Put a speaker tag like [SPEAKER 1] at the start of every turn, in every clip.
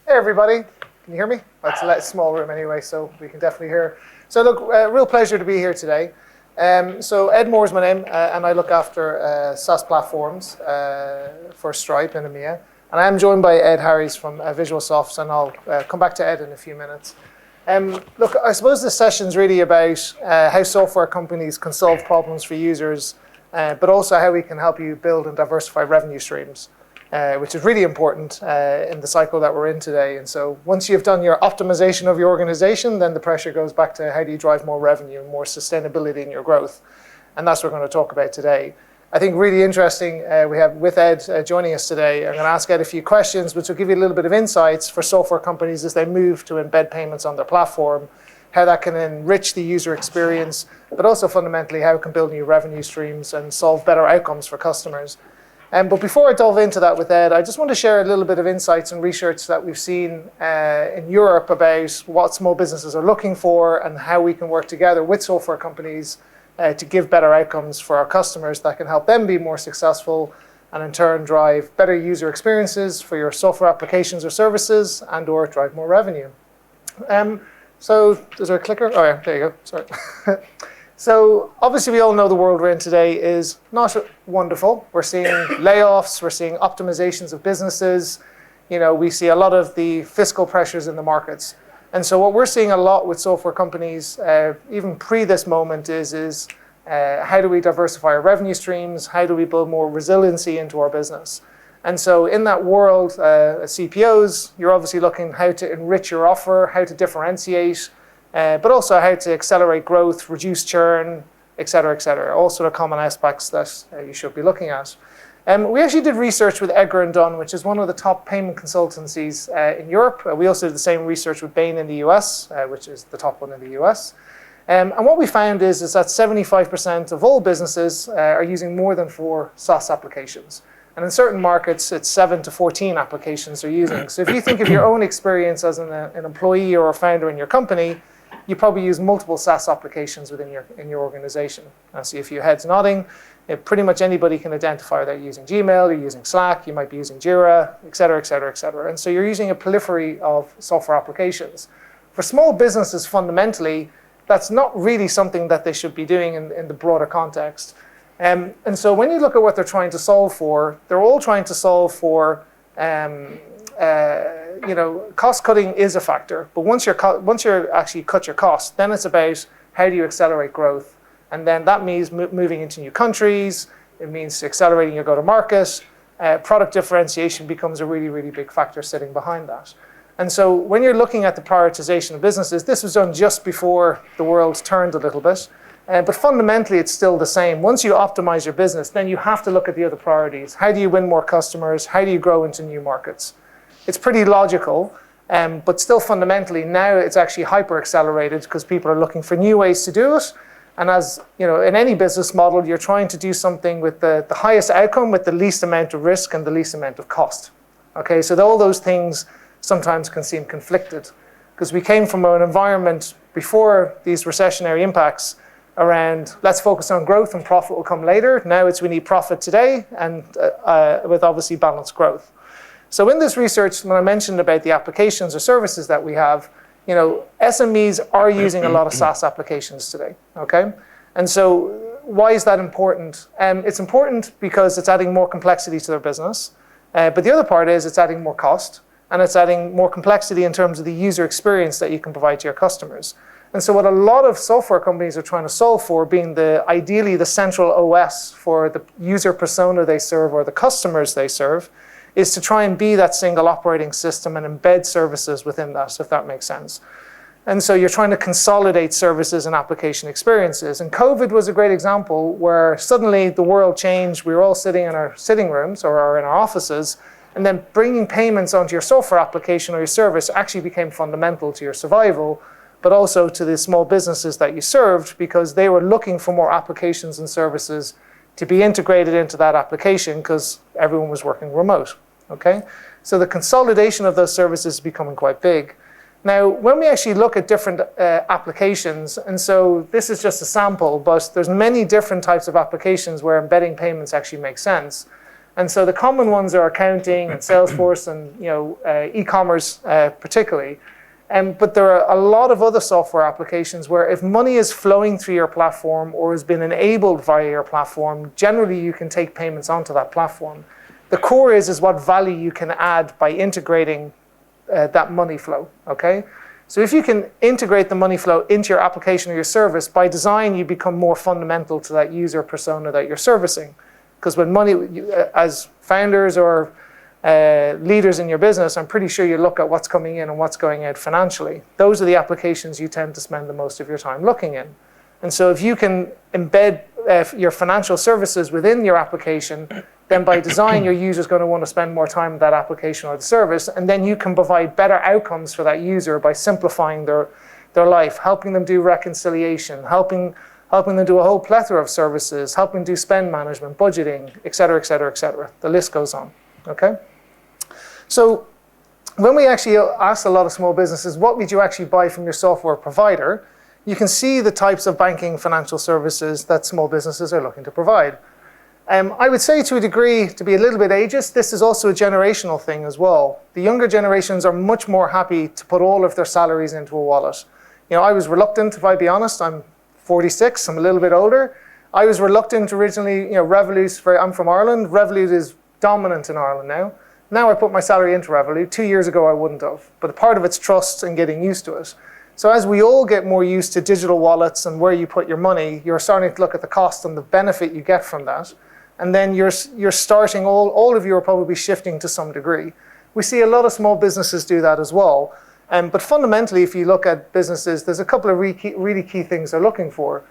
[SPEAKER 1] Hey everybody, can you hear me? It's a small room anyway, so we can definitely hear. So look, real pleasure to be here today. So Ed Moore is my name, and I look after SaaS platforms for Stripe in EMEA. And I am joined by Ed Harries from VisualSoft, and I'll come back to Ed in a few minutes. Look, I suppose this session is really about how software companies can solve problems for users, but also how we can help you build and diversify revenue streams. Which is really important in the cycle that we're in today. And so once you've done your optimization of your organization, then the pressure goes back to how do you drive more revenue and more sustainability in your growth. And that's what we're going to talk about today. I think really interesting, we have with Ed joining us today. I'm going to ask Ed a few questions, which will give you a little bit of insights for software companies as they move to embed payments on their platform, how that can enrich the user experience, but also fundamentally how it can build new revenue streams and solve better outcomes for customers. But before I delve into that with Ed, I just want to share a little bit of insights and research that we've seen in Europe about what small businesses are looking for and how we can work together with software companies to give better outcomes for our customers that can help them be more successful and in turn drive better user experiences for your software applications or services and or drive more revenue. So is there a clicker? Oh yeah, there you go, sorry. So obviously we all know the world we're in today is not wonderful. We're seeing layoffs, we're seeing optimizations of businesses. You know, we see a lot of the fiscal pressures in the markets. And so what we're seeing a lot with software companies, even pre this moment, is how do we diversify our revenue streams? How do we build more resiliency into our business? And so in that world, CPOs, you're obviously looking how to enrich your offer, how to differentiate, but also how to accelerate growth, reduce churn, et cetera, all sort of common aspects that you should be looking at. We actually did research with Edgar & Dunn, which is one of the top payment consultancies in Europe. We also did the same research with Bain in the US, which is the top one in the US. And what we found is that 75% of all businesses are using more than 4 SaaS applications. And in certain markets, it's 7 to 14 applications they're using. So if you think of your own experience as an employee or a founder in your company, you probably use multiple SaaS applications within your organization. I see a few heads nodding. Pretty much anybody can identify that you're using Gmail, you're using Slack, you might be using Jira, et cetera. And so you're using a proliferary of software applications. For small businesses, fundamentally, that's not really something that they should be doing in the broader context. And so when you look at what they're trying to solve for, they're all trying to solve for cost cutting is a factor, but once you're actually cut your cost, then it's about how do you accelerate growth, and then that means moving into new countries. It means accelerating your go-to-market. Product differentiation becomes a really, really big factor sitting behind that. And so when you're looking at the prioritization of businesses, this was done just before the world turned a little bit, but fundamentally it's still the same. Once you optimize your business, then you have to look at the other priorities. How do you win more customers? How do you grow into new markets? It's pretty logical, but still fundamentally now it's actually hyper accelerated because people are looking for new ways to do it. And as you know, in any business model, you're trying to do something with the highest outcome with the least amount of risk and the least amount of cost. Okay, so all those things sometimes can seem conflicted because we came from an environment before these recessionary impacts around let's focus on growth and profit will come later. Now it's we need profit today and with obviously balanced growth. So in this research, when I mentioned about the applications or services that we have, you know, SMEs are using a lot of SaaS applications today, okay? And so why is that important? It's important because it's adding more complexity to their business. But the other part is it's adding more cost and it's adding more complexity in terms of the user experience that you can provide to your customers. And so what a lot of software companies are trying to solve for, being ideally the central OS for the user persona they serve or the customers they serve, is to try and be that single operating system and embed services within that, if that makes sense. And so you're trying to consolidate services and application experiences. And COVID was a great example where suddenly the world changed. We were all sitting in our sitting rooms or in our offices, and then bringing payments onto your software application or your service actually became fundamental to your survival, but also to the small businesses that you served because they were looking for more applications and services to be integrated into that application because everyone was working remote, okay? So the consolidation of those services is becoming quite big. Now, when we actually look at different applications, and so this is just a sample, but there's many different types of applications where embedding payments actually make sense. And so the common ones are accounting and Salesforce and e-commerce particularly. But there are a lot of other software applications where if money is flowing through your platform or has been enabled via your platform, generally you can take payments onto that platform. The core is what value you can add by integrating that money flow, okay? So if you can integrate the money flow into your application or your service, by design, you become more fundamental to that user persona that you're servicing. Because when money, as founders or leaders in your business, I'm pretty sure you look at what's coming in and what's going out financially. Those are the applications you tend to spend the most of your time looking in. And so if you can embed your financial services within your application, then by design, your user's going to want to spend more time with that application or the service, and then you can provide better outcomes for that user by simplifying their life, helping them do reconciliation, helping them do a whole plethora of services, helping do spend management, budgeting, et cetera, et cetera, et cetera. The list goes on, okay? So when we actually ask a lot of small businesses, what would you actually buy from your software provider? You can see the types of banking financial services that small businesses are looking to provide. I would say to a degree, to be a little bit ageist, this is also a generational thing as well. The younger generations are much more happy to put all of their salaries into a wallet. I was reluctant, if I be honest. I'm 46, I'm a little bit older. I was reluctant originally, Revolut, I'm from Ireland. Revolut is dominant in Ireland now. Now I put my salary into Revolut. 2 years ago I wouldn't have, but part of it's trust and getting used to it. So as we all get more used to digital wallets and where you put your money, you're starting to look at the cost and the benefit you get from that. And then you're starting, all of you are probably shifting to some degree. We see a lot of small businesses do that as well. But fundamentally, if you look at businesses, there's a couple of really key things they're looking for.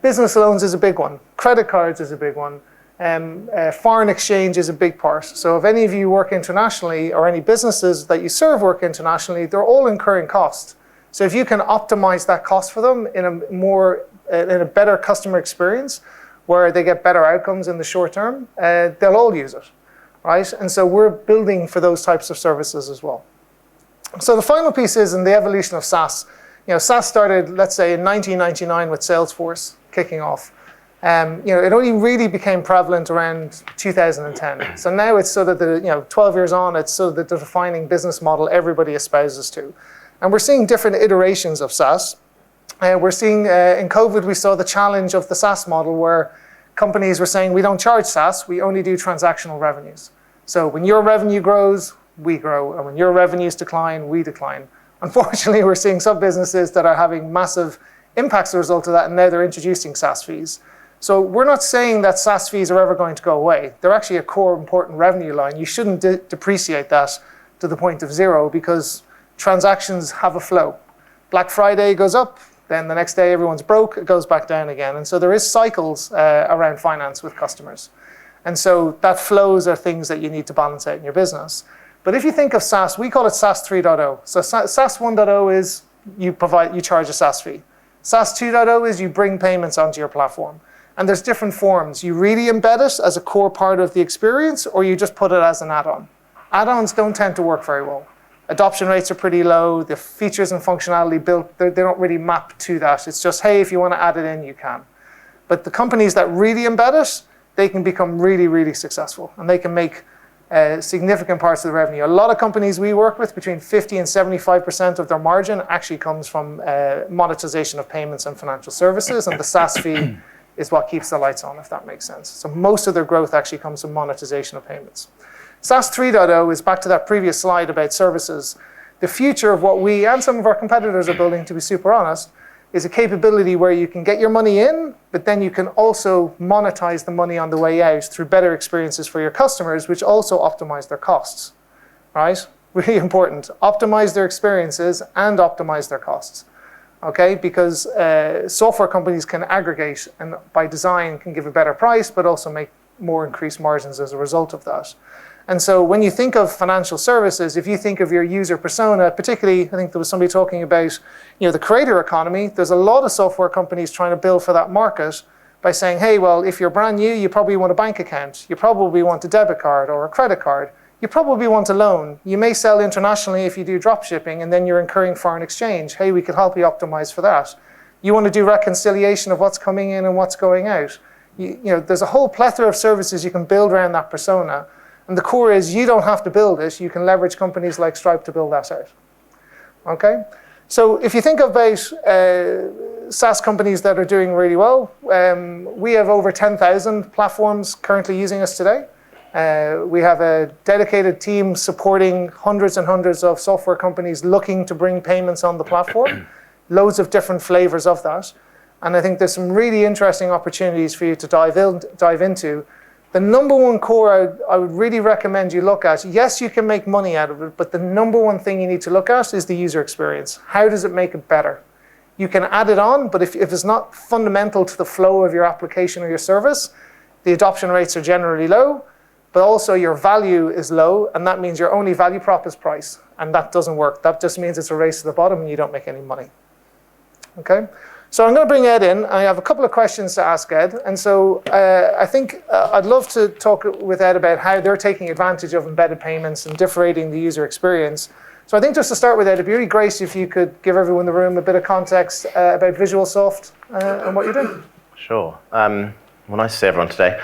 [SPEAKER 1] Business loans is a big one. Credit cards is a big one. Foreign exchange is a big part. So if any of you work internationally or any businesses that you serve work internationally, they're all incurring costs. So if you can optimize that cost for them in a better customer experience, where they get better outcomes in the short term, they'll all use it, right? And so we're building for those types of services as well. So the final piece is in the evolution of SaaS. SaaS started, let's say, in 1999 with Salesforce kicking off. It only really became prevalent around 2010. So now it's sort of 12 years on, it's sort of the defining business model everybody espouses to. And we're seeing different iterations of SaaS. We're seeing, in COVID, we saw the challenge of the SaaS model where companies were saying, we don't charge SaaS, we only do transactional revenues. So when your revenue grows, we grow. And when your revenues decline, we decline. Unfortunately, we're seeing some businesses that are having massive impacts as a result of that, and now they're introducing SaaS fees. So we're not saying that SaaS fees are ever going to go away. They're actually a core important revenue line. You shouldn't depreciate that to the point of zero because transactions have a flow. Black Friday goes up, then the next day everyone's broke, it goes back down again. And so there is cycles around finance with customers. And so that flows are things that you need to balance out in your business. But if you think of SaaS, we call it SaaS 3.0. So SaaS 1.0 is you charge a SaaS fee. SaaS 2.0 is you bring payments onto your platform. And there's different forms. You really embed it as a core part of the experience, or you just put it as an add-on. Add-ons don't tend to work very well. Adoption rates are pretty low. The features and functionality built, they don't really map to that. It's just, hey, if you want to add it in, you can. But the companies that really embed it, they can become really, really successful. And they can make significant parts of the revenue. A lot of companies we work with, between 50 and 75% of their margin actually comes from monetization of payments and financial services. And the SaaS fee is what keeps the lights on, if that makes sense. So most of their growth actually comes from monetization of payments. SaaS 3.0 is back to that previous slide about services. The future of what we and some of our competitors are building, to be super honest, is a capability where you can get your money in, but then you can also monetize the money on the way out through better experiences for your customers, which also optimize their costs, right? Really important. Optimize their experiences and optimize their costs, okay? Because software companies can aggregate and by design can give a better price, but also make more increased margins as a result of that. And so when you think of financial services, if you think of your user persona, particularly, I think there was somebody talking about, the creator economy, there's a lot of software companies trying to build for that market by saying, hey, well, if you're brand new, you probably want a bank account. You probably want a debit card or a credit card. You probably want a loan. You may sell internationally if you do drop shipping, and then you're incurring foreign exchange. Hey, we could help you optimize for that. You want to do reconciliation of what's coming in and what's going out. there's a whole plethora of services you can build around that persona. And the core is you don't have to build it. You can leverage companies like Stripe to build that out. Okay? So if you think about SaaS companies that are doing really well, we have over 10,000 platforms currently using us today. We have a dedicated team supporting hundreds and hundreds of software companies looking to bring payments on the platform, loads of different flavors of that. And I think there's some really interesting opportunities for you to dive into. The number one core I would really recommend you look at, yes, you can make money out of it, but the number one thing you need to look at is the user experience. How does it make it better? You can add it on, but if it's not fundamental to the flow of your application or your service, the adoption rates are generally low, but also your value is low, and that means your only value prop is price, and that doesn't work. That just means it's a race to the bottom and you don't make any money. Okay? So I'm going to bring Ed in. I have a couple of questions to ask Ed. And so I think I'd love to talk with Ed about how they're taking advantage of embedded payments and differentiating the user experience. So I think just to start with, Ed, it'd be really great if you could give everyone in the room a bit of context about VisualSoft and what you're doing.
[SPEAKER 2] Sure. Well, nice to see everyone today.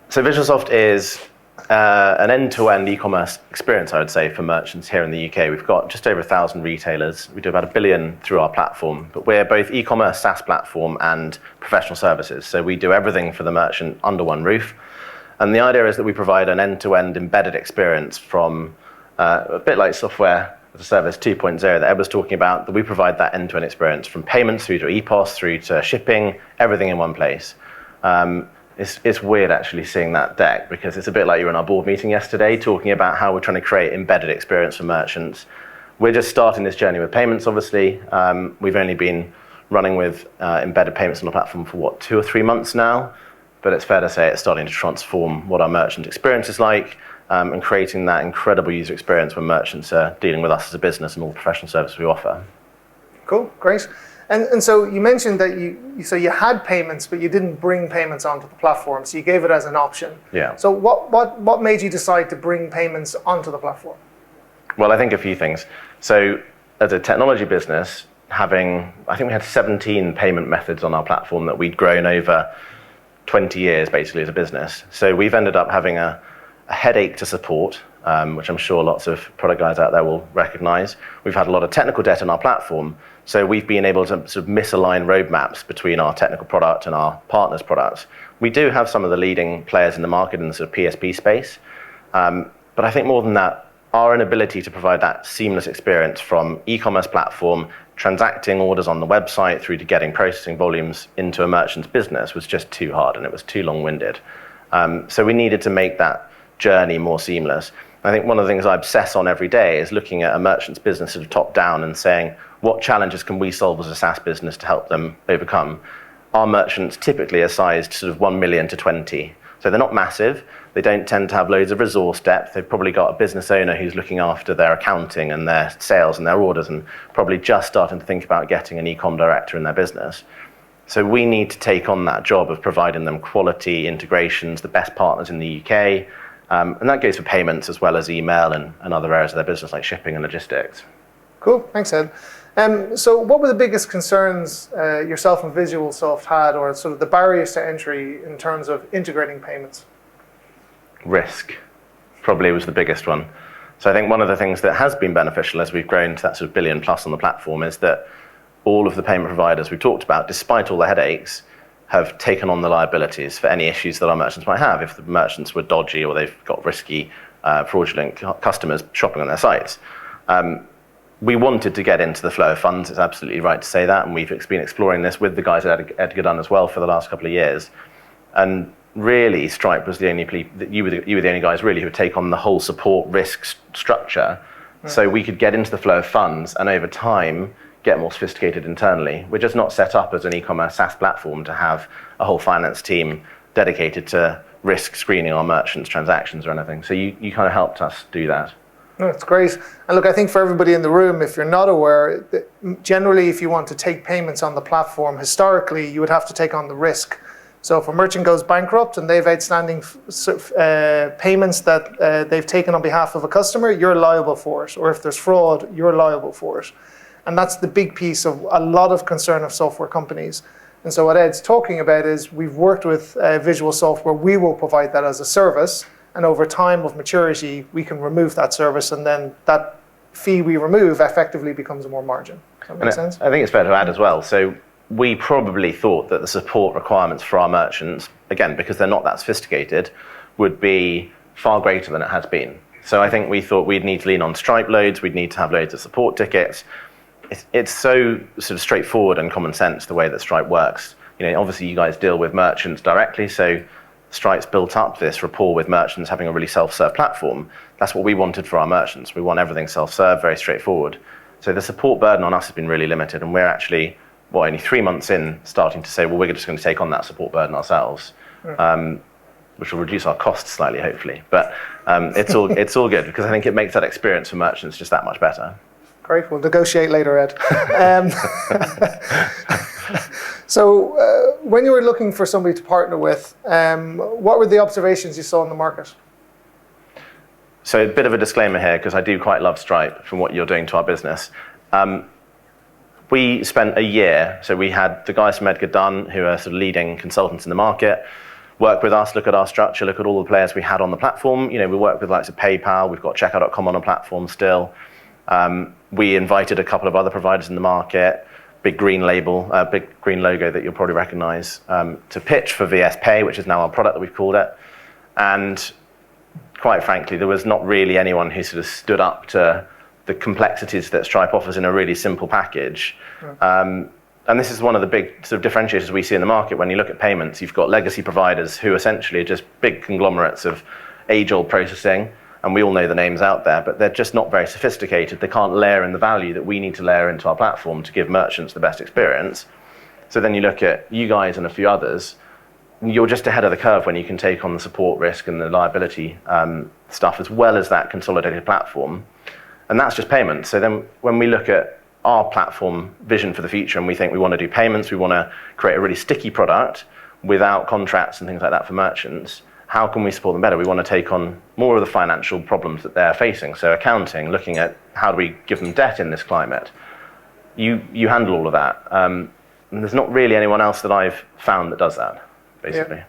[SPEAKER 2] So VisualSoft is an end-to-end e-commerce experience, I would say, for merchants here in the UK. We've got just over 1,000 retailers. We do about $1 billion through our platform, but we're both e-commerce SaaS platform and professional services. So we do everything for the merchant under one roof. And the idea is that we provide an end-to-end embedded experience from a bit like software as a service 2.0 that Ed was talking about, that we provide that end-to-end experience from payments through to EPOS, through to shipping, everything in one place. It's weird actually seeing that deck, because it's a bit like you were in our board meeting yesterday talking about how we're trying to create embedded experience for merchants. We're just starting this journey with payments, obviously. We've only been running with embedded payments on the platform for, 2 or 3 months now? But it's fair to say it's starting to transform what our merchant experience is like, and creating that incredible user experience when merchants are dealing with us as a business and all the professional services we offer.
[SPEAKER 1] Cool, great. And so you mentioned that you had payments, but you didn't bring payments onto the platform, so you gave it as an option.
[SPEAKER 2] Yeah.
[SPEAKER 1] So what made you decide to bring payments onto the platform?
[SPEAKER 2] Well, I think a few things. So as a technology business, I think we had 17 payment methods on our platform that we'd grown over 20 years basically as a business. So we've ended up having a headache to support, which I'm sure lots of product guys out there will recognize. We've had a lot of technical debt on our platform, so we've been able to sort of misalign roadmaps between our technical product and our partners' products. We do have some of the leading players in the market in the sort of PSP space, but I think more than that, our inability to provide that seamless experience from e-commerce platform, transacting orders on the website through to getting processing volumes into a merchant's business was just too hard, and it was too long-winded. So we needed to make that journey more seamless. I think one of the things I obsess on every day is looking at a merchant's business sort of top down and saying, what challenges can we solve as a SaaS business to help them overcome? Our merchants typically are sized sort of 1 million to 20. So they're not massive. They don't tend to have loads of resource depth. They've probably got a business owner who's looking after their accounting and their sales and their orders, and probably just starting to think about getting an e-com director in their business. So we need to take on that job of providing them quality integrations, the best partners in the UK, and that goes for payments as well as email and other areas of their business like shipping and logistics.
[SPEAKER 1] Cool, thanks Ed. So what were the biggest concerns yourself and VisualSoft had, or sort of the barriers to entry in terms of integrating payments?
[SPEAKER 2] Risk probably was the biggest one. So I think one of the things that has been beneficial as we've grown to that sort of $1 billion plus on the platform is that all of the payment providers we've talked about, despite all the headaches, have taken on the liabilities for any issues that our merchants might have. If the merchants were dodgy or they've got risky, fraudulent customers shopping on their sites. We wanted to get into the flow of funds. It's absolutely right to say that, and we've been exploring this with the guys at Edgar Dunn as well for the last couple of years. And really, Stripe was the only you were the only guys really who would take on the whole support risk structure, so we could get into the flow of funds and over time get more sophisticated internally. We're just not set up as an e-commerce SaaS platform to have a whole finance team dedicated to risk screening our merchants' transactions or anything. So you kind of helped us do that.
[SPEAKER 1] No, that's great. And look, I think for everybody in the room, if you're not aware, generally if you want to take payments on the platform, historically you would have to take on the risk. So if a merchant goes bankrupt and they've outstanding payments that they've taken on behalf of a customer, you're liable for it. Or if there's fraud, you're liable for it. And that's the big piece of a lot of concern of software companies. And so what Ed's talking about is we've worked with Visual Software. We will provide that as a service. And over time of maturity, we can remove that service. And then that fee we remove effectively becomes more margin. Does that make sense?
[SPEAKER 2] I think it's fair to add as well. So we probably thought that the support requirements for our merchants, again, because they're not that sophisticated, would be far greater than it has been. So I think we thought we'd need to lean on Stripe loads, we'd need to have loads of support tickets. It's so sort of straightforward and common sense the way that Stripe works. Obviously you guys deal with merchants directly, so Stripe's built up this rapport with merchants, having a really self-serve platform. That's what we wanted for our merchants. We want everything self-serve, very straightforward. So the support burden on us has been really limited, and we're actually, only 3 months in, starting to say, well, we're just going to take on that support burden ourselves, which will reduce our costs slightly, hopefully. But it's all good, because I think it makes that experience for merchants just that much better.
[SPEAKER 1] Great. We'll negotiate later, Ed. So when you were looking for somebody to partner with, what were the observations you saw in the market?
[SPEAKER 2] So a bit of a disclaimer here, because I do quite love Stripe from what you're doing to our business. We spent a year, so we had the guys from Edgar Dunn, who are sort of leading consultants in the market, work with us, look at our structure, look at all the players we had on the platform. We work with likes of PayPal, we've got Checkout.com on the platform still. We invited a couple of other providers in the market, big green label, big green logo that you'll probably recognize, to pitch for VS Pay, which is now our product that we've called it. And quite frankly, there was not really anyone who sort of stood up to the complexities that Stripe offers in a really simple package. And this is one of the big sort of differentiators we see in the market. When you look at payments, you've got legacy providers who essentially are just big conglomerates of age-old processing, and we all know the names out there, but they're just not very sophisticated. They can't layer in the value that we need to layer into our platform to give merchants the best experience. So then you look at you guys and a few others, you're just ahead of the curve when you can take on the support risk and the liability stuff, as well as that consolidated platform. And that's just payments. So then when we look at our platform vision for the future and we think we want to do payments, we want to create a really sticky product without contracts and things like that for merchants, how can we support them better? We want to take on more of the financial problems that they're facing. So accounting, looking at how do we give them debt in this climate. You handle all of that. And there's not really anyone else that I've found that does that, basically.
[SPEAKER 1] Yeah.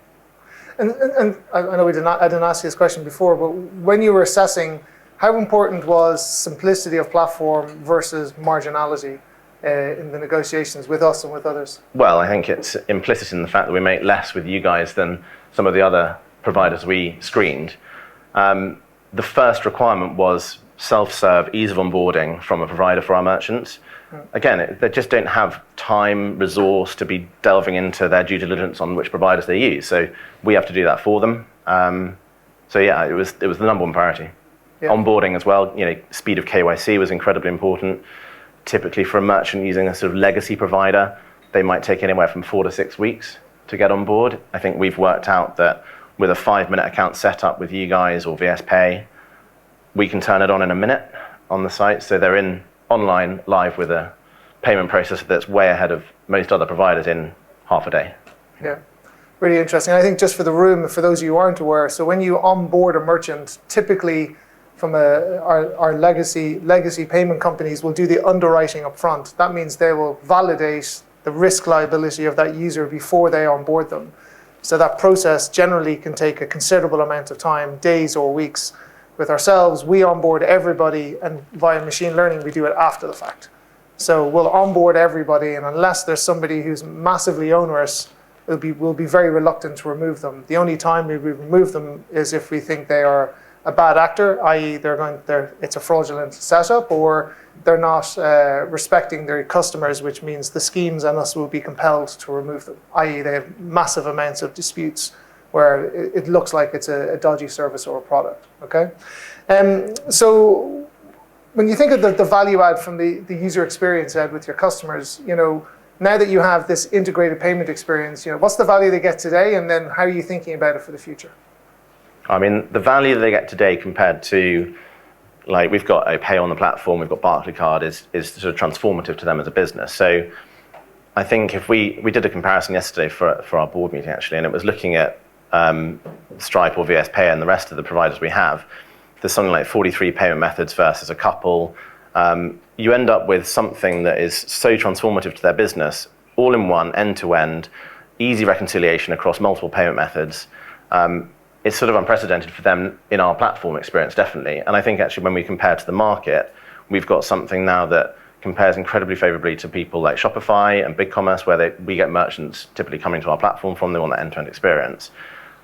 [SPEAKER 1] And I know I didn't ask you this question before, but when you were assessing, how important was simplicity of platform versus marginality in the negotiations with us and with others?
[SPEAKER 2] Well, I think it's implicit in the fact that we make less with you guys than some of the other providers we screened. The first requirement was self-serve, ease of onboarding from a provider for our merchants. Again, they just don't have time, resource to be delving into their due diligence on which providers they use. So we have to do that for them. So yeah, it was the number one priority. Yeah. Onboarding as well, speed of KYC was incredibly important. Typically for a merchant using a sort of legacy provider, they might take anywhere from 4 to 6 weeks to get on board. I think we've worked out that with a 5-minute account set up with you guys or VS Pay, we can turn it on in a minute on the site. So they're in online live with a payment processor that's way ahead of most other providers in half a day.
[SPEAKER 1] Yeah. Really interesting. I think just for the room, for those of you who aren't aware, so when you onboard a merchant, typically from our legacy payment companies will do the underwriting up front. That means they will validate the risk liability of that user before they onboard them. So that process generally can take a considerable amount of time, days or weeks. With ourselves, we onboard everybody, and via machine learning, we do it after the fact. So we'll onboard everybody, and unless there's somebody who's massively onerous, we'll be very reluctant to remove them. The only time we remove them is if we think they are a bad actor, i.e. it's a fraudulent setup, or they're not respecting their customers, which means the schemes and us will be compelled to remove them, i.e. they have massive amounts of disputes where it looks like it's a dodgy service or a product, okay? So when you think of the value add from the user experience, Ed, with your customers, now that you have this integrated payment experience, what's the value they get today, and then how are you thinking about it for the future?
[SPEAKER 2] I mean, the value that they get today compared to, like, we've got a pay on the platform, we've got Barclaycard, is sort of transformative to them as a business. So I think if we did a comparison yesterday for our board meeting, actually, and it was looking at Stripe or VS Pay and the rest of the providers we have, there's something like 43 payment methods versus a couple. You end up with something that is so transformative to their business, all in one, end to end, easy reconciliation across multiple payment methods. It's sort of unprecedented for them in our platform experience, definitely. And I think actually when we compare to the market, we've got something now that compares incredibly favorably to people like Shopify and BigCommerce, where we get merchants typically coming to our platform from. They want that end-to-end experience.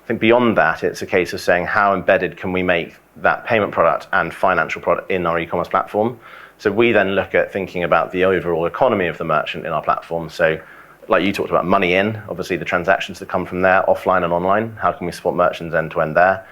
[SPEAKER 2] I think beyond that, it's a case of saying how embedded can we make that payment product and financial product in our e-commerce platform. So we then look at thinking about the overall economy of the merchant in our platform. So like you talked about money in, obviously the transactions that come from there, offline and online, how can we support merchants end to end there?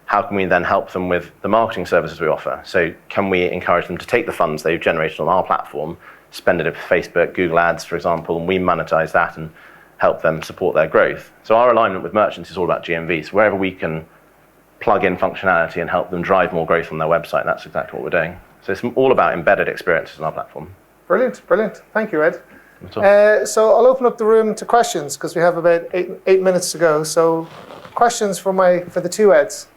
[SPEAKER 2] How can we then help them with the marketing services we offer? So can we encourage them to take the funds they've generated on our platform, spend it at Facebook, Google Ads, for example, and we monetize that and help them support their growth. So our alignment with merchants is all about GMV. So wherever we can plug in functionality and help them drive more growth on their website, that's exactly what we're doing. So it's all about embedded experiences on our platform.
[SPEAKER 1] Brilliant, brilliant. Thank you, Ed. So I'll open up the room to questions because we have about eight minutes to go. So questions for the two Eds.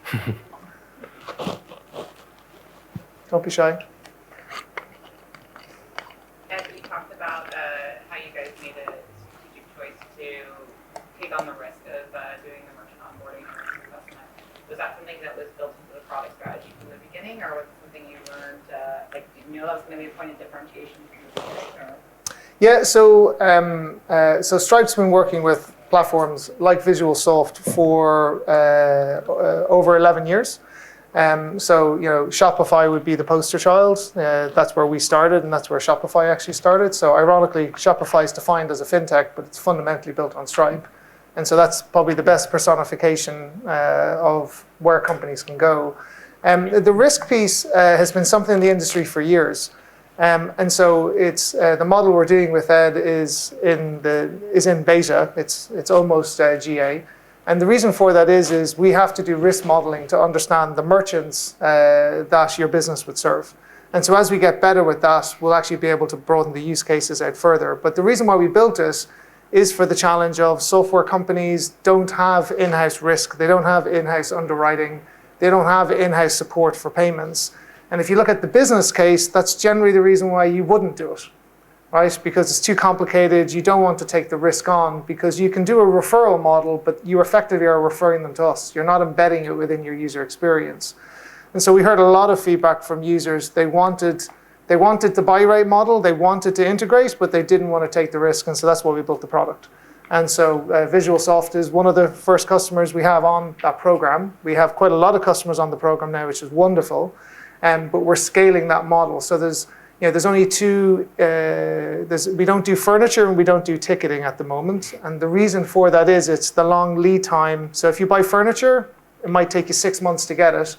[SPEAKER 1] Don't be shy.
[SPEAKER 3] Ed, you talked about how you guys made a strategic choice to take on the risk of doing the merchant onboarding and merchant assessment. Was that something that was built into the product strategy from the beginning, or was it something you learned, did you know that was going to be a point of differentiation from the beginning? Or?
[SPEAKER 1] Yeah, so Stripe's been working with platforms like Visualsoft for over 11 years. So Shopify would be the poster child. That's where we started, and that's where Shopify actually started. So ironically, Shopify is defined as a fintech, but it's fundamentally built on Stripe. And so that's probably the best personification of where companies can go. The risk piece has been something in the industry for years. And so it's the model we're doing with Ed is in beta. It's almost GA, and the reason for that is we have to do risk modeling to understand the merchants that your business would serve. And so as we get better with that, we'll actually be able to broaden the use cases out further. But the reason why we built it is for the challenge of software companies don't have in-house risk, they don't have in-house underwriting, they don't have in-house support for payments. And if you look at the business case, that's generally the reason why you wouldn't do it, right? Because it's too complicated. You don't want to take the risk on because you can do a referral model, but you effectively are referring them to us. You're not embedding it within your user experience. And so we heard a lot of feedback from users. They wanted the buy rate model. They wanted to integrate, but they didn't want to take the risk. And so that's why we built the product. And so Visualsoft is one of the first customers we have on that program. We have quite a lot of customers on the program now, which is wonderful. But we're scaling that model. So there's only two. We don't do furniture and we don't do ticketing at the moment. And the reason for that is it's the long lead time. So if you buy furniture, it might take you 6 months to get it.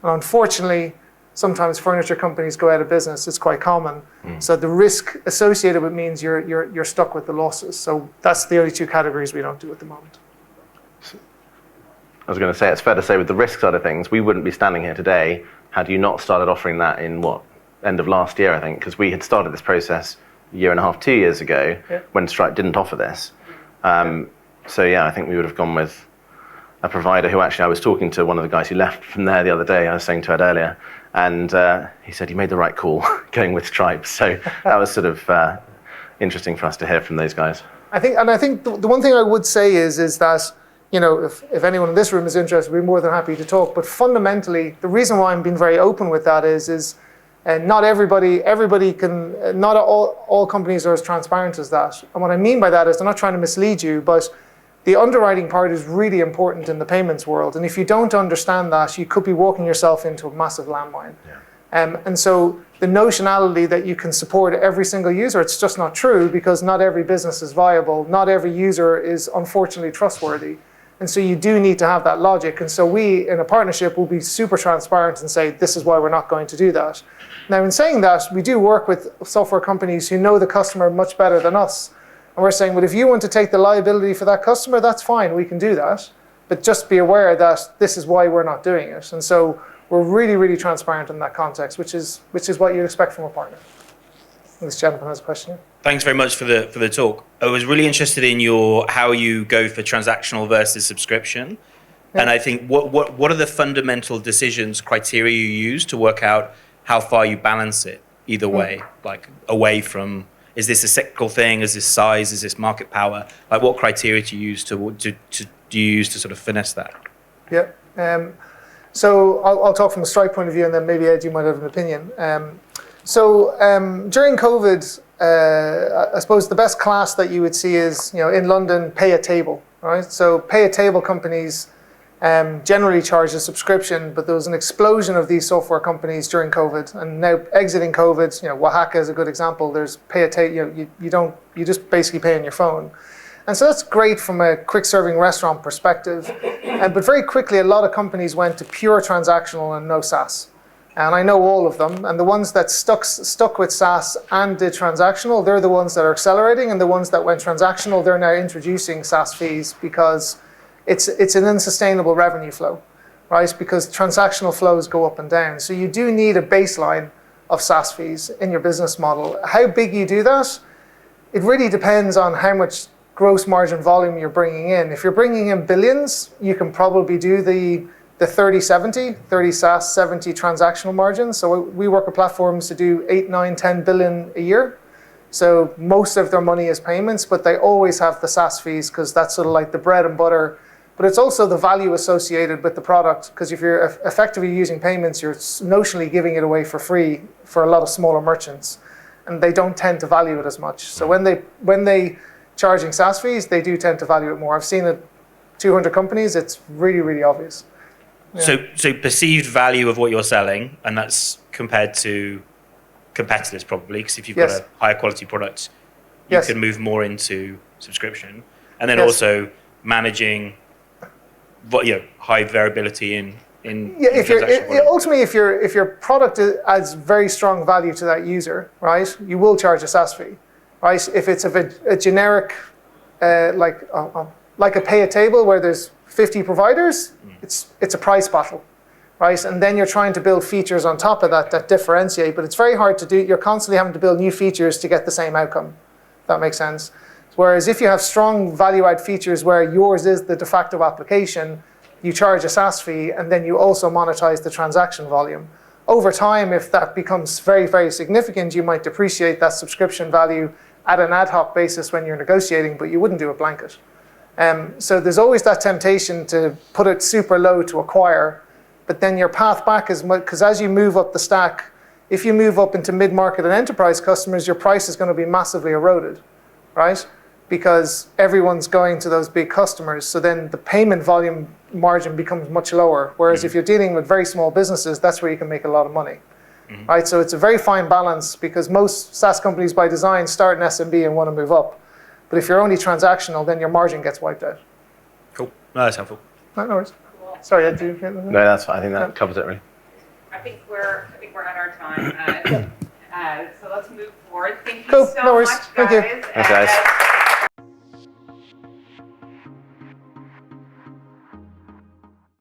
[SPEAKER 1] And unfortunately, sometimes furniture companies go out of business. It's quite common. So the risk associated with it means you're stuck with the losses. So that's the only two categories we don't do at the moment.
[SPEAKER 2] I was going to say, it's fair to say with the risk side of things, we wouldn't be standing here today had you not started offering that in end of last year, I think, because we had started this process a year and a half, 2 years ago, when Stripe didn't offer this. So yeah, I think we would have gone with a provider who actually, I was talking to one of the guys who left from there the other day, I was saying to Ed earlier, and he said, you made the right call going with Stripe. So that was sort of interesting for us to hear from those guys. I
[SPEAKER 1] think the one thing I would say is that, if anyone in this room is interested, we're more than happy to talk. But fundamentally, the reason why I'm being very open with that is not everybody can, not all companies are as transparent as that. And what I mean by that is I'm not trying to mislead you, but the underwriting part is really important in the payments world. And if you don't understand that, you could be walking yourself into a massive landmine. Yeah. And so the notionality that you can support every single user, it's just not true because not every business is viable. Not every user is unfortunately trustworthy. And so you do need to have that logic. And so we, in a partnership, will be super transparent and say, this is why we're not going to do that. Now, in saying that, we do work with software companies who know the customer much better than us. And we're saying, well, if you want to take the liability for that customer, that's fine, we can do that. But just be aware that this is why we're not doing it. And so we're really, really transparent in that context, which is what you'd expect from a partner. This gentleman has a question.
[SPEAKER 4] Thanks very much for the talk. I was really interested in how you go for transactional versus subscription. Yeah. And I think what are the fundamental decisions, criteria you use to work out how far you balance it either way, like away from, Is this a cyclical thing? Is this size? Is this market power? Like, what criteria do you use to sort of finesse that?
[SPEAKER 1] Yeah. So I'll talk from a Stripe point of view, and then maybe Ed, you might have an opinion. During COVID, I suppose the best class that you would see is, in London, pay a table, right? So pay a table companies generally charge a subscription, but there was an explosion of these software companies during COVID, and now exiting COVID, Oaxaca is a good example. There's pay a table, you just basically pay on your phone. And so that's great from a quick serving restaurant perspective. But very quickly, a lot of companies went to pure transactional and no SaaS. And I know all of them. And the ones that stuck with SaaS and did transactional, they're the ones that are accelerating. And the ones that went transactional, they're now introducing SaaS fees because it's an unsustainable revenue flow, right? Because transactional flows go up and down. So you do need a baseline of SaaS fees in your business model. How big you do that, it really depends on how much gross margin volume you're bringing in. If you're bringing in billions, you can probably do the 30-70, 30 SaaS, 70 transactional margins. So we work with platforms to do 8, 9, 10 billion a year. So most of their money is payments, but they always have the SaaS fees because that's sort of like the bread and butter. But it's also the value associated with the product, because if you're effectively using payments, you're notionally giving it away for free for a lot of smaller merchants, and they don't tend to value it as much. So when they charging SaaS fees, they do tend to value it more. I've seen it 200 companies. It's really, really obvious. Yeah.
[SPEAKER 4] So perceived value of what you're selling, and that's compared to competitors probably, because if you've got a higher quality product, you can move more into subscription. And then also managing high variability in
[SPEAKER 1] ultimately, if your product adds very strong value to that user, right, you will charge a SaaS fee. Right? If it's a generic, like a pay a table where there's 50 providers, it's a price battle, right? And then you're trying to build features on top of that differentiate, but it's very hard to do. You're constantly having to build new features to get the same outcome. If that makes sense. Whereas if you have strong value-add features where yours is the de facto application, you charge a SaaS fee, and then you also monetize the transaction volume. Over time, if that becomes very, very significant, you might depreciate that subscription value at an ad hoc basis when you're negotiating, but you wouldn't do a blanket. So there's always that temptation to put it super low to acquire, but then your path back is, because as you move up the stack, if you move up into mid-market and enterprise customers, your price is going to be massively eroded, right? Because everyone's going to those big customers. So then the payment volume margin becomes much lower. Whereas if you're dealing with very small businesses, that's where you can make a lot of money. Right, so it's a very fine balance, because most SaaS companies by design start in SMB and want to move up. But if you're only transactional, then your margin gets wiped out.
[SPEAKER 4] Cool. No, that's helpful.
[SPEAKER 1] No worries.
[SPEAKER 3] Cool.
[SPEAKER 1] Sorry, Ed, do you get anything?
[SPEAKER 2] No, that's fine. I think that covers it really.
[SPEAKER 3] I think we're at our time. So let's move forward. Thank you
[SPEAKER 1] Cool.
[SPEAKER 3] so
[SPEAKER 1] No worries.
[SPEAKER 3] much,
[SPEAKER 1] Thank you.
[SPEAKER 3] guys.
[SPEAKER 2] Thanks, guys.